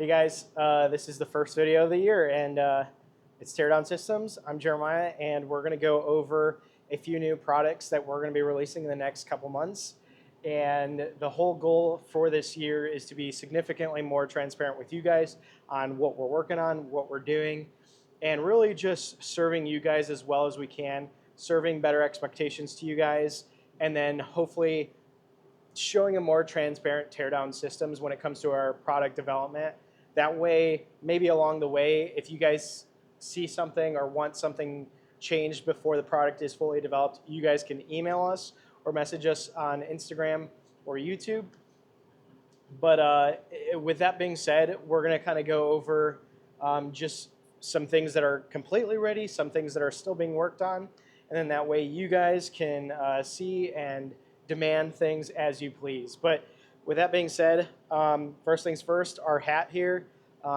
Hey guys, this is the first video of the year, and it's Teardown Systems. I'm Jeremiah, and we're going to go over a few new products that we're going to be releasing in the next couple months. And the whole goal for this year is to be significantly more transparent with you guys on what we're working on, what we're doing, and really just serving you guys as well as we can, serving better expectations to you guys, and then hopefully showing a more transparent Teardown Systems when it comes to our product development. That way, maybe along the way, if you guys see something or want something changed before the product is fully developed, you guys can email us or message us on Instagram or YouTube. But with that being said, we're going to kind of go over just some things that are completely ready, some things that are still being worked on, and then that way you guys can see and demand things as you please. But with that being said, first things first, our hat here,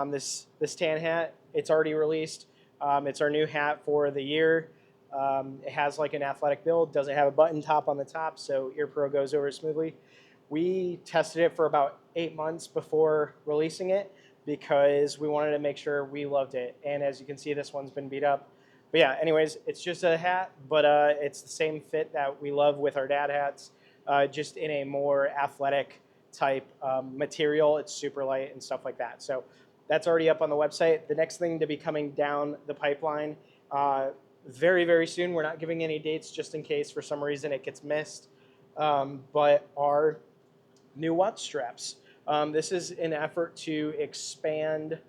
this tan hat, it's already released. It's our new hat for the year. It has like an athletic build, doesn't have a button top on the top, so Ear Pro goes over smoothly. We tested it for about 8 months before releasing it because we wanted to make sure we loved it. And as you can see, this one's been beat up. But yeah, anyways, it's just a hat, but it's the same fit that we love with our dad hats, just in a more athletic type material. It's super light and stuff like that. So that's already up on the website. The next thing to be coming down the pipeline very, very soon. We're not giving any dates just in case for some reason it gets missed. But our new watch straps. This is an effort to expand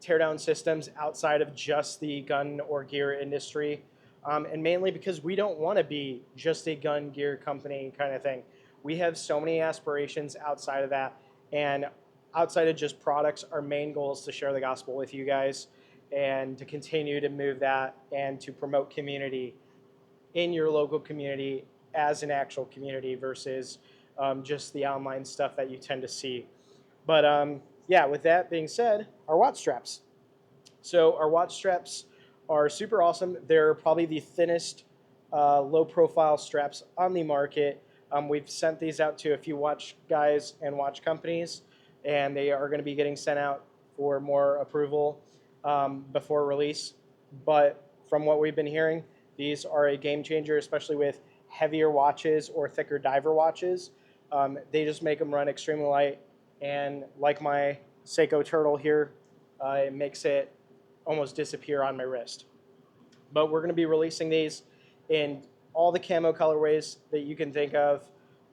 Teardown Systems outside of just the gun or gear industry. And mainly because we don't want to be just a gun gear company kind of thing. We have so many aspirations outside of that, and outside of just products, our main goal is to share the gospel with you guys and to continue to move that and to promote community in your local community as an actual community versus just the online stuff that you tend to see. But yeah, with that being said, our watch straps. So our watch straps are super awesome. They're probably the thinnest low-profile straps on the market. We've sent these out to a few watch guys and watch companies, and they are going to be getting sent out for more approval before release. But from what we've been hearing, these are a game changer, especially with heavier watches or thicker diver watches. They just make them run extremely light, and like my Seiko Turtle here, it makes it almost disappear on my wrist. But we're going to be releasing these in all the camo colorways that you can think of,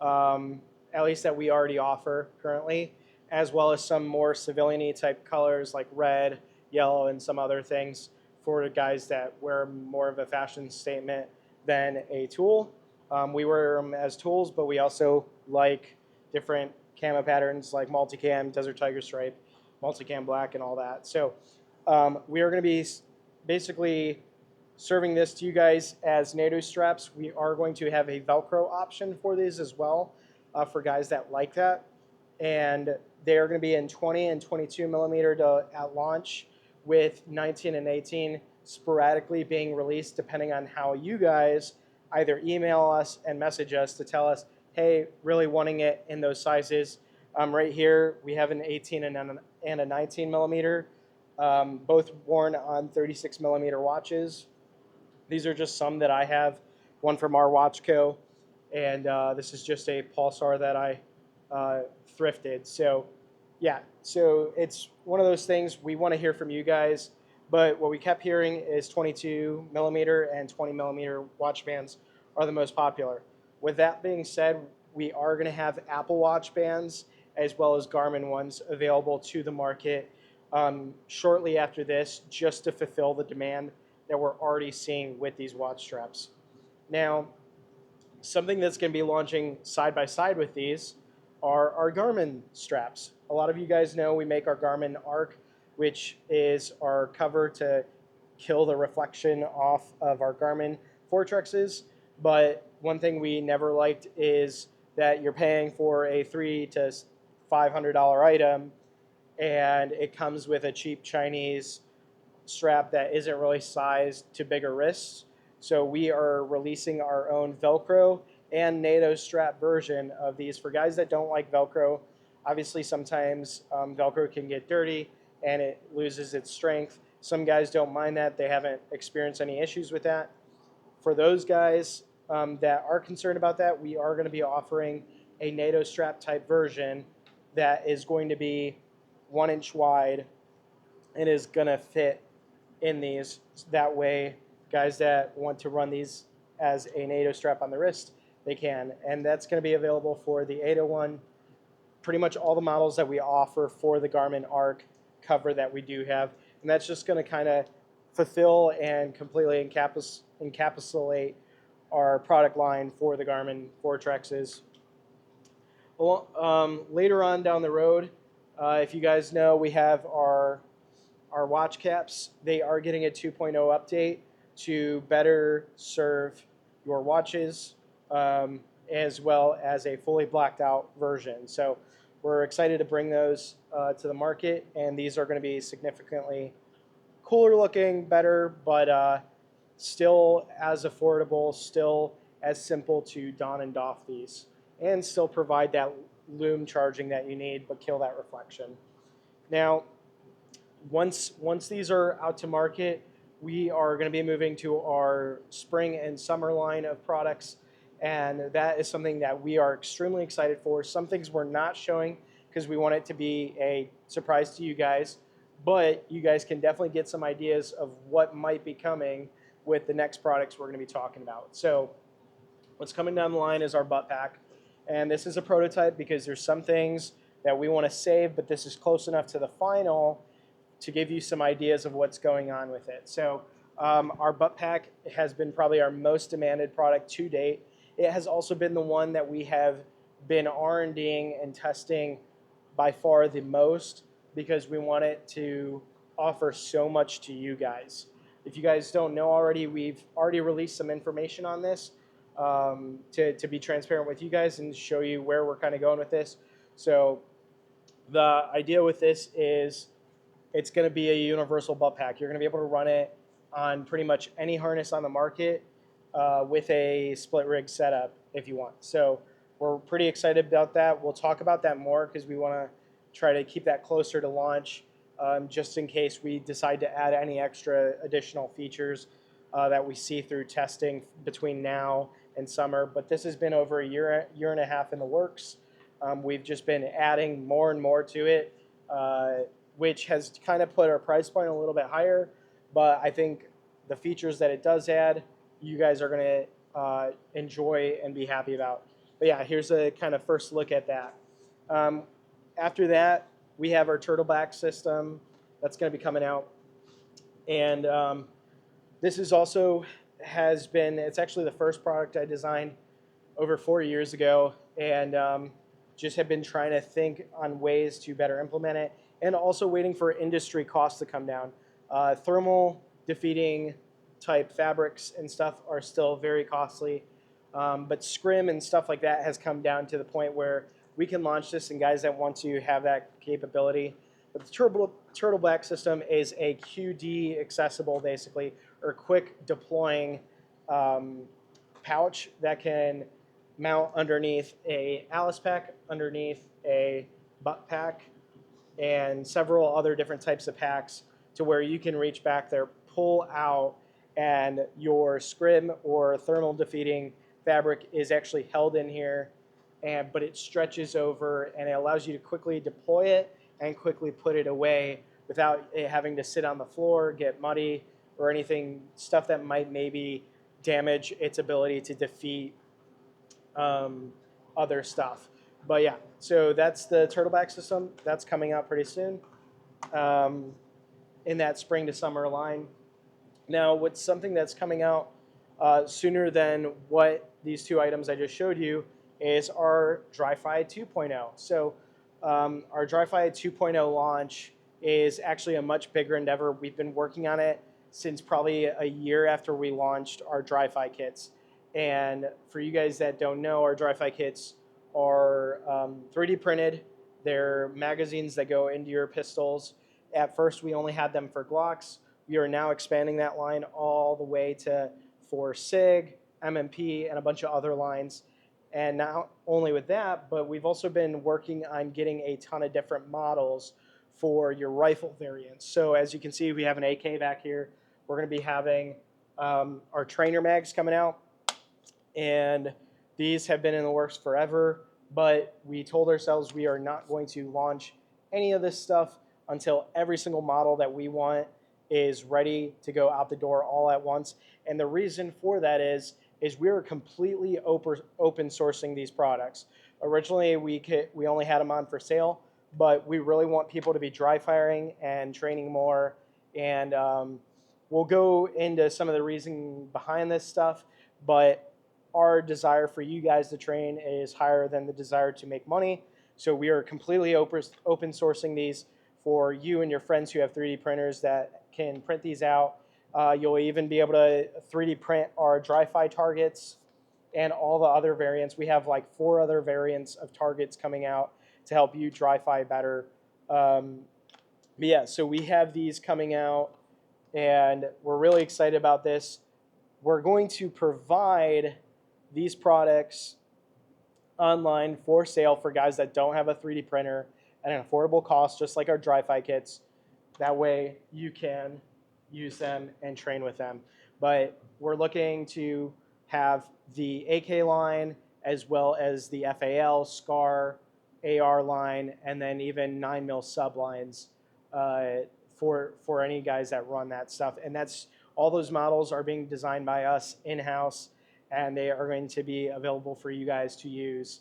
at least that we already offer currently, as well as some more civilian-y type colors like red, yellow, and some other things for guys that wear more of a fashion statement than a tool. We wear them as tools, but we also like different camo patterns like multicam, desert tiger stripe, multicam black, and all that. So we are going to be basically serving this to you guys as NATO straps. We are going to have a Velcro option for these as well for guys that like that. And they are going to be in 20 and 22 millimeter at launch, with 19 and 18 sporadically being released depending on how you guys either email us and message us to tell us, hey, really wanting it in those sizes. Right here, we have an 18 and a 19 millimeter, both worn on 36 millimeter watches. These are just some that I have, one from our watch co, and this is just a pulsar that I thrifted. So yeah, so it's one of those things we want to hear from you guys, but what we kept hearing is 22 millimeter and 20 millimeter watch bands are the most popular. With that being said, we are going to have Apple Watch bands as well as Garmin ones available to the market shortly after this, just to fulfill the demand that we're already seeing with these watch straps. Now, something that's going to be launching side by side with these are our Garmin straps. A lot of you guys know we make our Garmin Arc, which is our cover to kill the reflection off of our Garmin Fortrexes. But one thing we never liked is that you're paying for a $300 to $500 item, and it comes with a cheap Chinese strap that isn't really sized to bigger wrists. So we are releasing our own Velcro and NATO strap version of these for guys that don't like Velcro. Obviously, sometimes Velcro can get dirty and it loses its strength. Some guys don't mind that. They haven't experienced any issues with that. For those guys that are concerned about that, we are going to be offering a NATO strap type version that is going to be 1 inch wide and is going to fit in these. That way, guys that want to run these as a NATO strap on the wrist, they can. And that's going to be available for the 801. Pretty much all the models that we offer for the Garmin Arc cover that we do have. And that's just going to kind of fulfill and completely encapsulate our product line for the Garmin Fortrexes. Well, later on down the road, if you guys know, we have our watch caps. They are getting a 2.0 update to better serve your watches, as well as a fully blacked out version. So we're excited to bring those to the market, and these are going to be significantly cooler looking, better, but still as affordable, still as simple to don and doff these, and still provide that lume charging that you need, but kill that reflection. Now, once these are out to market, we are going to be moving to our spring and summer line of products, and that is something that we are extremely excited for. Some things we're not showing because we want it to be a surprise to you guys, but you guys can definitely get some ideas of what might be coming with the next products we're going to be talking about. So what's coming down the line is our butt pack, and this is a prototype because there's some things that we want to save, but this is close enough to the final to give you some ideas of what's going on with it. So our butt pack has been probably our most demanded product to date. It has also been the one that we have been R&Ding and testing by far the most, because we want it to offer so much to you guys. If you guys don't know already, we've already released some information on this to be transparent with you guys and show you where we're kind of going with this. So the idea with this is it's going to be a universal butt pack. You're going to be able to run it on pretty much any harness on the market with a split rig setup if you want. So we're pretty excited about that. We'll talk about that more because we want to try to keep that closer to launch, just in case we decide to add any extra additional features that we see through testing between now and summer. But this has been over a year and a half in the works. We've just been adding more and more to it, which has kind of put our price point a little bit higher. But I think the features that it does add, you guys are going to enjoy and be happy about. But yeah, here's a kind of first look at that. After that, we have our turtleback system that's going to be coming out. And this is also has been, it's actually the first product I designed over 4 years ago, and just have been trying to think on ways to better implement it, and also waiting for industry costs to come down. Thermal defeating type fabrics and stuff are still very costly, but scrim and stuff like that has come down to the point where we can launch this, and guys that want to have that capability. But the turtleback system is a QD accessible, basically, or quick deploying pouch that can mount underneath a Alice pack, underneath a butt pack, and several other different types of packs, to where you can reach back there, pull out, and your scrim or thermal defeating fabric is actually held in here, but it stretches over, and it allows you to quickly deploy it and quickly put it away without it having to sit on the floor, get muddy, or anything, stuff that might maybe damage its ability to defeat other stuff. But yeah, so that's the turtleback system. That's coming out pretty soon in that spring to summer line. Now, what's something that's coming out sooner than what these two items I just showed you is our Dri-Fi 2.0. So our Dri-Fi 2.0 launch is actually a much bigger endeavor. We've been working on it since probably a year after we launched our Dri-Fi kits. And for you guys that don't know, our Dri-Fi kits are 3D printed. They're magazines that go into your pistols. At first, we only had them for Glocks. We are now expanding that line all the way to for SIG, MMP, and a bunch of other lines. And not only with that, but we've also been working on getting a ton of different models for your rifle variants. So as you can see, we have an AK back here. We're going to be having our trainer mags coming out, and these have been in the works forever, but we told ourselves we are not going to launch any of this stuff until every single model that we want is ready to go out the door all at once. And the reason for that is we're completely open sourcing these products. Originally, we only had them on for sale, but we really want people to be dry firing and training more. And we'll go into some of the reasoning behind this stuff, but our desire for you guys to train is higher than the desire to make money. So we are completely open sourcing these for you and your friends who have 3D printers that can print these out. You'll even be able to 3D print our dry-fi targets and all the other variants. We have like 4 other variants of targets coming out to help you dry-fi better. But yeah, so we have these coming out, and we're really excited about this. We're going to provide these products online for sale for guys that don't have a 3D printer at an affordable cost, just like our dry-fi kits. That way you can use them and train with them. But we're looking to have the AK line as well as the FAL, SCAR, AR line, and then even 9mm sub lines for any guys that run that stuff. And that's all those models are being designed by us in-house, and they are going to be available for you guys to use.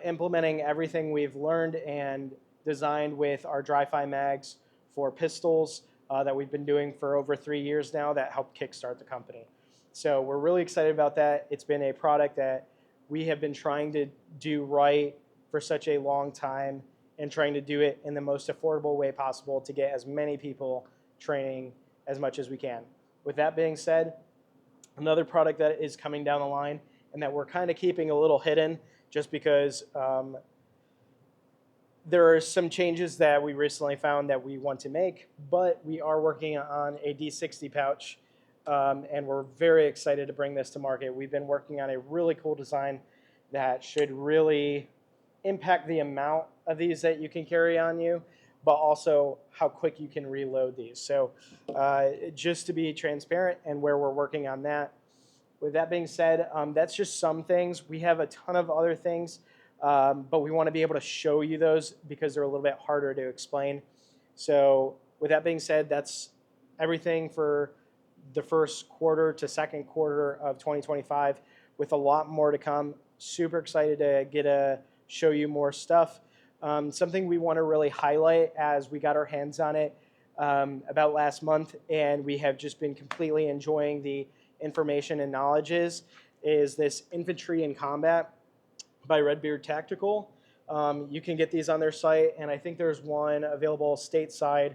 Implementing everything we've learned and designed with our dry-fi mags for pistols that we've been doing for over 3 years now that helped kickstart the company. So we're really excited about that. It's been a product that we have been trying to do right for such a long time and trying to do it in the most affordable way possible to get as many people training as much as we can. With that being said, another product that is coming down the line and that we're kind of keeping a little hidden just because there are some changes that we recently found that we want to make, but we are working on a D60 pouch, and we're very excited to bring this to market. We've been working on a really cool design that should really impact the amount of these that you can carry on you, but also how quick you can reload these. So just to be transparent and where we're working on that. With that being said, that's just some things. We have a ton of other things, but we want to be able to show you those because they're a little bit harder to explain. So with that being said, that's everything for the first quarter to second quarter of 2025, with a lot more to come. Super excited to get to show you more stuff. Something we want to really highlight as we got our hands on it about last month, and we have just been completely enjoying the information and knowledges, is this Infantry in Combat by Redbeard Tactical. You can get these on their site, and I think there's one available stateside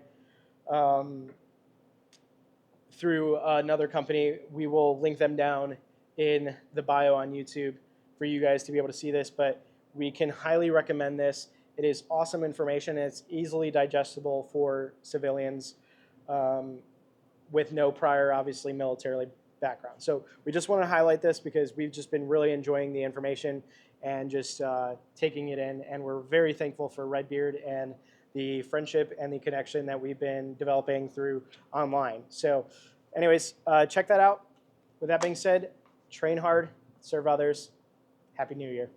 through another company. We will link them down in the bio on YouTube for you guys to be able to see this, but we can highly recommend this. It is awesome information, and it's easily digestible for civilians with no prior, obviously, military background. So we just want to highlight this because we've just been really enjoying the information and just taking it in, and we're very thankful for Redbeard and the friendship and the connection that we've been developing through online. So anyways, check that out. With that being said, train hard, serve others. Happy New Year.